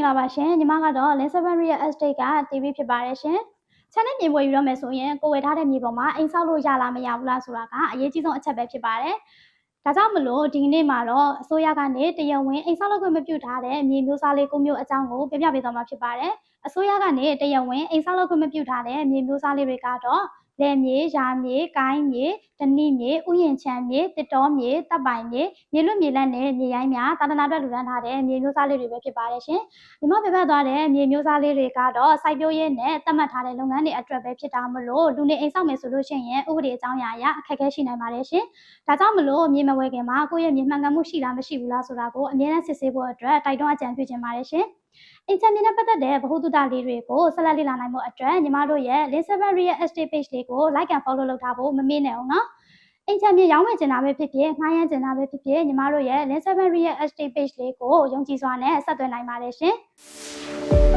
င်္ဂလာပါရှင်ညီမကတော့ Lin7 Real Estate က TV ဖြစ်ပါတယ်ရှင် channel မြေပေါ်ယူတော့မယ်ဆိုရင်ကိုဝယ်ထားတဲ့မြေပေါ်မှာအိမ်ဆောက်လို့ရလားမရဘူးလားဆိုတာကအရေးကြီးဆုံးအချက်ပဲဖြစ်ပါတယ်ဒါကြောင့်မလို့ဒီနေ့မှာတော့အစိုးရကနေတရားဝင်အိမ်ဆောက်လုပ်ခွင့်မပြုထားတဲ့မြေမျိုးစားလေး9မျိုးအကြောင်းကိုပြပြပေးသွားမှာဖြစ်ပါတယ်အစိုးရကနေတရားဝင်အိမ်ဆောက်လုပ်ခွင့်မပြုထားတဲ့မြေမျိုးစားလေးတွေကတော့လယ်မြေ၊ယာမြေ၊ကိုင်းမြေ၊တနိမြေ၊ဥယျာဉ်ခြံမြေ၊တစ်တောမြေ၊တပ်ပိုင်မြေ၊မြေလွတ်မြေလန့်နဲ့မြေရိုင်းများသာသနာအတွက်လူတန်းထားတဲ့မြေမျိုးစားလေးတွေပဲဖြစ်ပါတယ်ရှင်။ဒီမှာပြပြသွားတဲ့မြေမျိုးစားလေးတွေကတော့စိုက်ပျိုးရေးနဲ့သတ်မှတ်ထားတဲ့လုပ်ငန်းတွေအတွက်ပဲဖြစ်တာမလို့လူနေအိမ်ဆောက်မယ်ဆိုလို့ရှိရင်ဥပဒေအကြောင်းအရာအခက်အခဲရှိနိုင်ပါတယ်ရှင်။ဒါကြောင့်မလို့မြေမဝယ်ခင်မှာကိုယ့်ရဲ့မြေမှန်ကန်မှုရှိလားမရှိဘူးလားဆိုတာကိုအမြဲတမ်းစစ်ဆေးဖို့အတွက်တိုက်တွန်းအကြံပြုချင်ပါတယ်ရှင်။အင်ချန်မြေနဲ့ပတ်သက်တဲ့ဗဟုသုတလေးတွေကိုဆက်လက်လေ့လာနိုင်ဖို့အတွက်ညီမတို့ရဲ့ Lin7 Real Estate Page လေးကို Like and Follow လုပ်ထားဖို့မမေ့နဲ့အောင်နော်။အင်ချန်မြေရောင်းဝယ်ချင်တာပဲဖြစ်ဖြစ်ငှားရမ်းချင်တာပဲဖြစ်ဖြစ်ညီမတို့ရဲ့ Lin7 Real Estate Page လေးကိုယုံကြည်စွာနဲ့ဆက်သွယ်နိုင်ပါတယ်ရှင်။